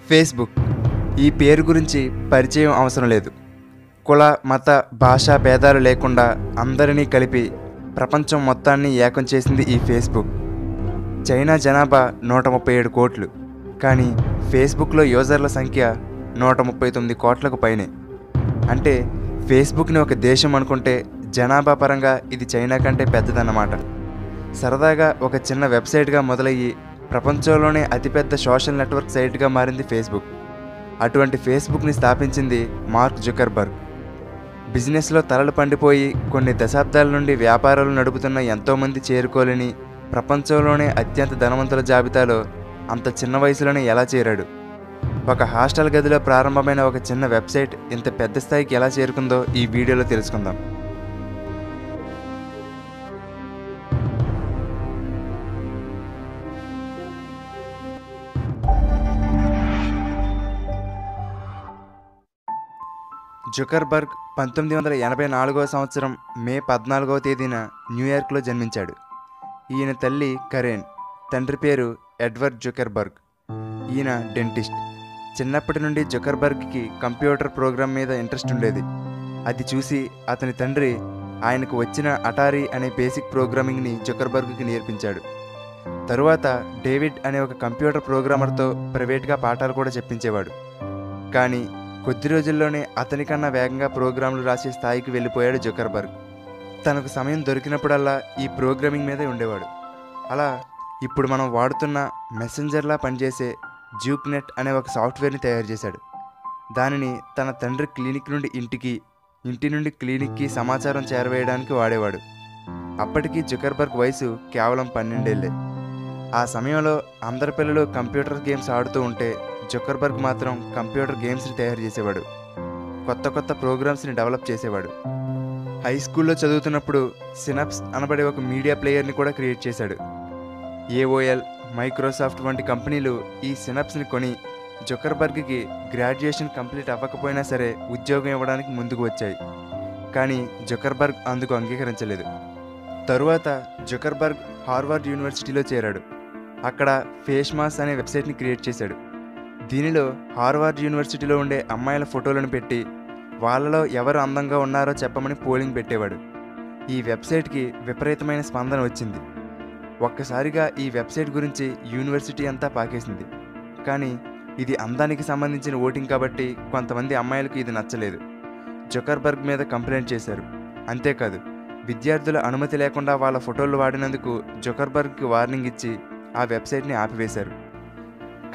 Facebook ఈ పేరు గురించి పరిచయం అవసరం లేదు. కుల మత భాషా భేదాలు లేకుండా అందరినీ కలిపి ప్రపంచం మొత్తాన్ని ఏకం చేసింది ఈ ఫేస్బుక్. చైనా జనాభా 137 కోట్లు, కానీ ఫేస్బుక్లో యూజర్ల సంఖ్య 139 కోట్లకు పైనే. అంటే ఫేస్బుక్ని ఒక దేశం అనుకుంటే జనాభా పరంగా ఇది చైనా కంటే పెద్దదన్నమాట. సరదాగా ఒక చిన్న వెబ్సైట్గా మొదలయ్యి ప్రపంచంలోనే అతిపెద్ద సోషల్ నెట్వర్క్ సైట్గా మారింది ఫేస్బుక్. అటువంటి ఫేస్బుక్ని స్థాపించింది మార్క్ జుకర్బర్గ్. బిజినెస్లో తలలు పండిపోయి కొన్ని దశాబ్దాల నుండి వ్యాపారాలు నడుపుతున్న ఎంతోమంది చేరుకోలేని ప్రపంచంలోనే అత్యంత ధనవంతుల జాబితాలో అంత చిన్న వయసులోనే ఎలా చేరాడు? ఒక హాస్టల్ గదిలో ప్రారంభమైన ఒక చిన్న వెబ్సైట్ ఇంత పెద్ద స్థాయికి ఎలా చేరుకుందో ఈ వీడియోలో తెలుసుకుందాం. జుకర్బర్గ్ 1984వ సంవత్సరం మే 14వ తేదీన న్యూయార్క్లో జన్మించాడు. ఈయన తల్లి కరేన్, తండ్రి పేరు ఎడ్వర్డ్ జుకర్బర్గ్. ఈయన డెంటిస్ట్. చిన్నప్పటి నుండి జుకర్బర్గ్కి కంప్యూటర్ ప్రోగ్రామ్ మీద ఇంట్రెస్ట్ ఉండేది. అది చూసి అతని తండ్రి ఆయనకు వచ్చిన అటారీ అనే బేసిక్ ప్రోగ్రామింగ్ని జుకర్బర్గ్కి నేర్పించాడు. తరువాత డేవిడ్ అనే ఒక కంప్యూటర్ ప్రోగ్రామర్తో ప్రైవేట్గా పాఠాలు కూడా చెప్పించేవాడు. కానీ కొద్ది రోజుల్లోనే అతనికన్నా వేగంగా ప్రోగ్రాంలు రాసే స్థాయికి వెళ్ళిపోయాడు జుకర్బర్గ్. తనకు సమయం దొరికినప్పుడల్లా ఈ ప్రోగ్రామింగ్ మీదే ఉండేవాడు. అలా ఇప్పుడు మనం వాడుతున్న మెసెంజర్లా పనిచేసే జూక్నెట్ అనే ఒక సాఫ్ట్వేర్ని తయారు చేశాడు. దానిని తన తండ్రి క్లినిక్ నుండి ఇంటికి, ఇంటి నుండి క్లినిక్కి సమాచారం చేరవేయడానికి వాడేవాడు. అప్పటికి జుకర్బర్గ్ వయసు కేవలం 12 ఏళ్లే. ఆ సమయంలో అందరి పిల్లలు కంప్యూటర్ గేమ్స్ ఆడుతూ ఉంటే జుకర్బర్గ్ మాత్రం కంప్యూటర్ గేమ్స్ని తయారు చేసేవాడు. కొత్త కొత్త ప్రోగ్రామ్స్ని డెవలప్ చేసేవాడు. హై స్కూల్లో చదువుతున్నప్పుడు సినాప్స్ అనబడే ఒక మీడియా ప్లేయర్ని కూడా క్రియేట్ చేశాడు. AOL, మైక్రోసాఫ్ట్ వంటి కంపెనీలు ఈ సినాప్స్ని కొని జుకర్బర్గ్కి గ్రాడ్యుయేషన్ కంప్లీట్ అవ్వకపోయినా సరే ఉద్యోగం ఇవ్వడానికి ముందుకు వచ్చాయి. కానీ జుకర్బర్గ్ అందుకు అంగీకరించలేదు. తరువాత జుకర్బర్గ్ హార్వర్డ్ యూనివర్సిటీలో చేరాడు. అక్కడ ఫేస్మాస్ అనే వెబ్సైట్ని క్రియేట్ చేశాడు. దీనిలో హార్వర్డ్ యూనివర్సిటీలో ఉండే అమ్మాయిల ఫోటోలను పెట్టి వాళ్ళలో ఎవరు అందంగా ఉన్నారో చెప్పమని పోలింగ్ పెట్టేవాడు. ఈ వెబ్సైట్కి విపరీతమైన స్పందన వచ్చింది. ఒక్కసారిగా ఈ వెబ్సైట్ గురించి యూనివర్సిటీ అంతా పాకేసింది. కానీ ఇది అందానికి సంబంధించిన ఓటింగ్ కాబట్టి కొంతమంది అమ్మాయిలకు ఇది నచ్చలేదు. జుకర్బర్గ్ మీద కంప్లైంట్ చేశారు. అంతేకాదు, విద్యార్థుల అనుమతి లేకుండా వాళ్ళ ఫోటోలు వాడినందుకు జుకర్బర్గ్కి వార్నింగ్ ఇచ్చి ఆ వెబ్సైట్ని ఆపివేశారు.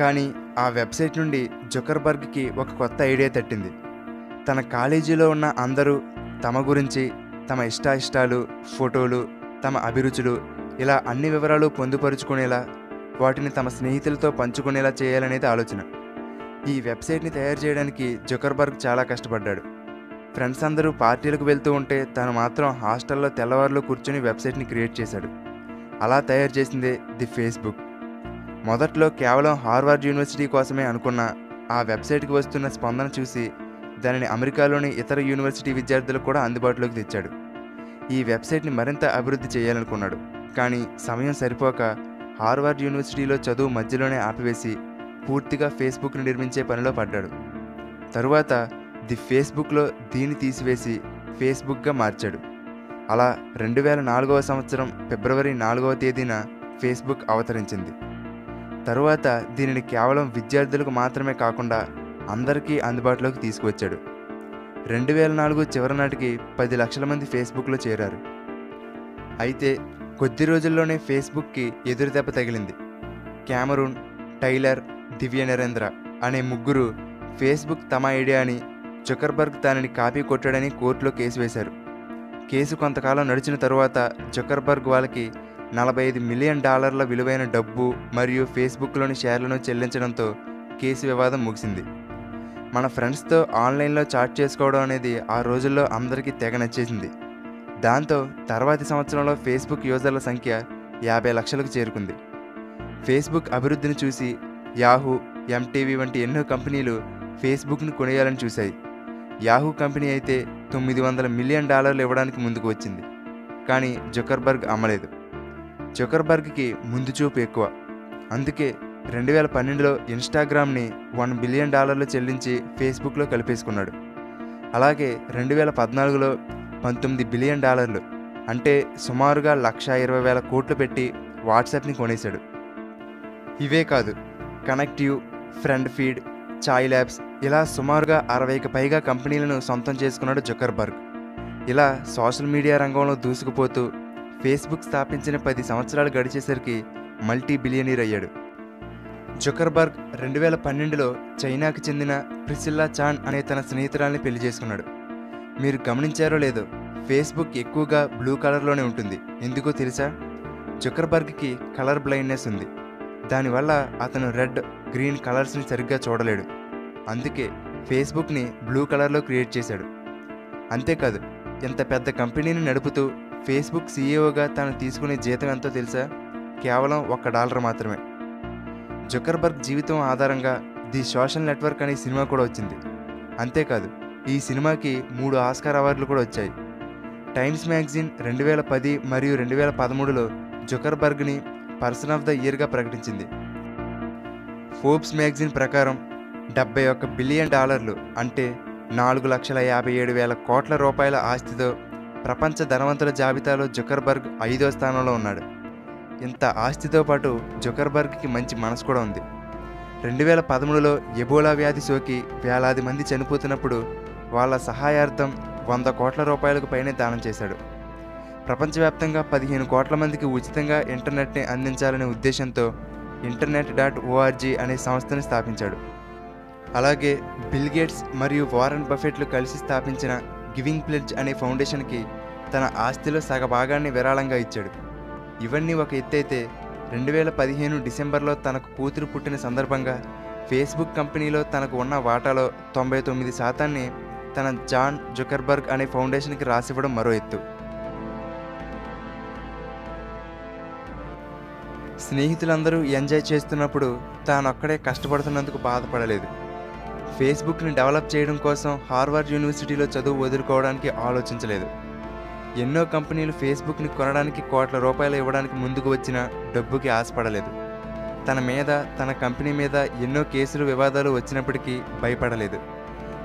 కానీ ఆ వెబ్సైట్ నుండి జుకర్బర్గ్కి ఒక కొత్త ఐడియా తట్టింది. తన కాలేజీలో ఉన్న అందరూ తమ గురించి, తమ ఇష్టాయిష్టాలు, ఫోటోలు, తమ అభిరుచులు ఇలా అన్ని వివరాలు పొందుపరుచుకునేలా, వాటిని తమ స్నేహితులతో పంచుకునేలా చేయాలనేది ఆలోచన. ఈ వెబ్సైట్ని తయారు చేయడానికి జుకర్బర్గ్ చాలా కష్టపడ్డాడు. ఫ్రెండ్స్ అందరూ పార్టీలకు వెళ్తూ ఉంటే తను మాత్రం హాస్టల్లో తెల్లవారులు కూర్చొని వెబ్సైట్ని క్రియేట్ చేశాడు. అలా తయారు చేసిందే ది ఫేస్బుక్. మొదట్లో కేవలం హార్వర్డ్ యూనివర్సిటీ కోసమే అనుకున్న ఆ వెబ్సైట్కి వస్తున్న స్పందన చూసి దానిని అమెరికాలోని ఇతర యూనివర్సిటీ విద్యార్థులకు కూడా అందుబాటులోకి తెచ్చాడు. ఈ వెబ్సైట్ని మరింత అభివృద్ధి చేయాలనుకున్నాడు. కానీ సమయం సరిపోక హార్వర్డ్ యూనివర్సిటీలో చదువు మధ్యలోనే ఆపివేసి పూర్తిగా ఫేస్బుక్ని నిర్మించే పనిలో పడ్డాడు. తరువాత ది ఫేస్బుక్లో దీన్ని తీసివేసి ఫేస్బుక్గా మార్చాడు. అలా 2004వ సంవత్సరం ఫిబ్రవరి 4వ తేదీన ఫేస్బుక్ అవతరించింది. తరువాత దీనిని కేవలం విద్యార్థులకు మాత్రమే కాకుండా అందరికీ అందుబాటులోకి తీసుకువచ్చాడు. 2004 చివరి నాటికి 10 లక్షల మంది ఫేస్బుక్లో చేరారు. అయితే కొద్ది రోజుల్లోనే ఫేస్బుక్కి ఎదురుదెబ్బ తగిలింది. క్యామరూన్, టైలర్, దివ్య నరేంద్ర అనే ముగ్గురు ఫేస్బుక్ తమ ఐడియా అని, జుకర్బర్గ్ దానిని కాపీ కొట్టాడని కోర్టులో కేసు వేశారు. కేసు కొంతకాలం నడిచిన తరువాత జుకర్బర్గ్ వాళ్ళకి $45 మిలియన్ విలువైన డబ్బు మరియు ఫేస్బుక్లోని షేర్లను చెల్లించడంతో కేసు వివాదం ముగిసింది. మన ఫ్రెండ్స్తో ఆన్లైన్లో చాట్ చేసుకోవడం అనేది ఆ రోజుల్లో అందరికీ తెగ నచ్చేసింది. దాంతో తర్వాతి సంవత్సరంలో ఫేస్బుక్ యూజర్ల సంఖ్య 50 లక్షలకు చేరుకుంది. ఫేస్బుక్ అభివృద్ధిని చూసి యాహూ, MTV వంటి ఎన్నో కంపెనీలు ఫేస్బుక్ను కొనేయాలని చూశాయి. యాహూ కంపెనీ అయితే $900 మిలియన్ ఇవ్వడానికి ముందుకు వచ్చింది. కానీ జుకర్బర్గ్ అమ్మలేదు. జుకర్బర్గ్కి ముందు చూపు ఎక్కువ. అందుకే 2012లో ఇన్స్టాగ్రామ్ని $1 బిలియన్ చెల్లించి ఫేస్బుక్లో కలిపేసుకున్నాడు. అలాగే 2014లో $19 బిలియన్, అంటే సుమారుగా 1,20,000 కోట్లు పెట్టి వాట్సాప్ని కొనేశాడు. ఇవే కాదు, కనెక్టివ్, ఫ్రెండ్ ఫీడ్, చాయ్ ల్యాబ్స్ ఇలా సుమారుగా 60కి పైగా కంపెనీలను సొంతం చేసుకున్నాడు జుకర్బర్గ్. ఇలా సోషల్ మీడియా రంగంలో దూసుకుపోతూ ఫేస్బుక్ స్థాపించిన 10 సంవత్సరాలు గడిచేసరికి మల్టీ బిలియనీర్ అయ్యాడు. జుకర్బర్గ్ 2012లో చైనాకి చెందిన ప్రిసిల్లా చాన్ అనే తన స్నేహితురాల్ని పెళ్లి చేసుకున్నాడు. మీరు గమనించారో లేదో, ఫేస్బుక్ ఎక్కువగా బ్లూ కలర్లోనే ఉంటుంది. ఎందుకో తెలుసా? జుకర్బర్గ్కి కలర్ బ్లైండ్నెస్ ఉంది. దానివల్ల అతను రెడ్, గ్రీన్ కలర్స్ని సరిగ్గా చూడలేడు. అందుకే ఫేస్బుక్ని బ్లూ కలర్లో క్రియేట్ చేశాడు. అంతేకాదు, ఇంత పెద్ద కంపెనీని నడుపుతూ ఫేస్బుక్ సీఈఓగా తాను తీసుకునే జీతం ఎంతో తెలుసా? కేవలం $1 మాత్రమే. జుకర్బర్గ్ జీవితం ఆధారంగా ది సోషల్ నెట్వర్క్ అనే సినిమా కూడా వచ్చింది. అంతేకాదు, ఈ సినిమాకి 3 ఆస్కార్ అవార్డులు కూడా వచ్చాయి. టైమ్స్ మ్యాగజైన్ 2010 మరియు 2013లో జుకర్బర్గ్ని పర్సన్ ఆఫ్ ద ఇయర్గా ప్రకటించింది. ఫోర్బ్స్ మ్యాగజైన్ ప్రకారం $71 బిలియన్, అంటే 4,57,000 కోట్ల రూపాయల ఆస్తితో ప్రపంచ ధనవంతుల జాబితాలో జుకర్బర్గ్ 5వ స్థానంలో ఉన్నాడు. ఇంత ఆస్తితో పాటు జుకర్బర్గ్కి మంచి మనసు కూడా ఉంది. 2013లో ఎబోలా వ్యాధి సోకి వేలాది మంది చనిపోతున్నప్పుడు వాళ్ళ సహాయార్థం 100 కోట్ల రూపాయలకు పైనే దానం చేశాడు. ప్రపంచవ్యాప్తంగా 15 కోట్ల మందికి ఉచితంగా ఇంటర్నెట్ని అందించాలనే ఉద్దేశంతో internet.org అనే సంస్థను స్థాపించాడు. అలాగే బిల్ గేట్స్ మరియు వారెన్ బఫెట్లు కలిసి స్థాపించిన గివింగ్ ప్లెడ్జ్ అనే ఫౌండేషన్కి తన ఆస్తిలో సగభాగాన్ని విరాళంగా ఇచ్చాడు. ఇవన్నీ ఒక ఎత్తైతే 2015 డిసెంబర్లో తనకు కూతురు పుట్టిన సందర్భంగా ఫేస్బుక్ కంపెనీలో తనకు ఉన్న వాటాలో 99% తన జాన్ జుకర్బర్గ్ అనే ఫౌండేషన్కి రాసివ్వడం మరో ఎత్తు. స్నేహితులందరూ ఎంజాయ్ చేస్తున్నప్పుడు తానొక్కడే కష్టపడుతున్నందుకు బాధపడలేదు. ఫేస్బుక్ని డెవలప్ చేయడం కోసం హార్వర్డ్ యూనివర్సిటీలో చదువు వదులుకోవడానికి ఆలోచించలేదు. ఎన్నో కంపెనీలు ఫేస్బుక్ని కొనడానికి కోట్ల రూపాయలు ఇవ్వడానికి ముందుకు వచ్చినా డబ్బుకి ఆశపడలేదు. తన మీద, తన కంపెనీ మీద ఎన్నో కేసులు, వివాదాలు వచ్చినప్పటికీ భయపడలేదు.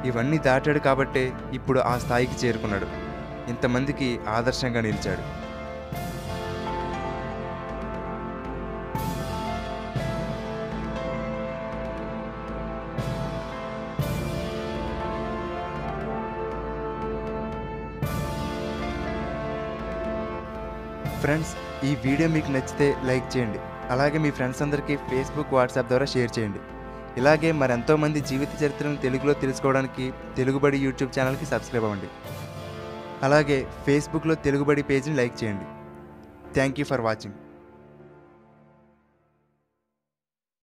ఇవన్నీ దాటాడు కాబట్టే ఇప్పుడు ఆ స్థాయికి చేరుకున్నాడు. ఇంతమందికి ఆదర్శంగా నిలిచాడు. ఫ్రెండ్స్, ఈ వీడియో మీకు నచ్చితే లైక్ చేయండి. అలాగే మీ ఫ్రెండ్స్ అందరికీ ఫేస్బుక్, వాట్సాప్ ద్వారా షేర్ చేయండి. ఇలాగే మరెంతోమంది జీవిత చరిత్రను తెలుగులో తెలుసుకోవడానికి తెలుగుబడి యూట్యూబ్ ఛానల్కి సబ్స్క్రైబ్ అవ్వండి. అలాగే ఫేస్బుక్లో తెలుగుబడి పేజీని లైక్ చేయండి. Thank you for watching.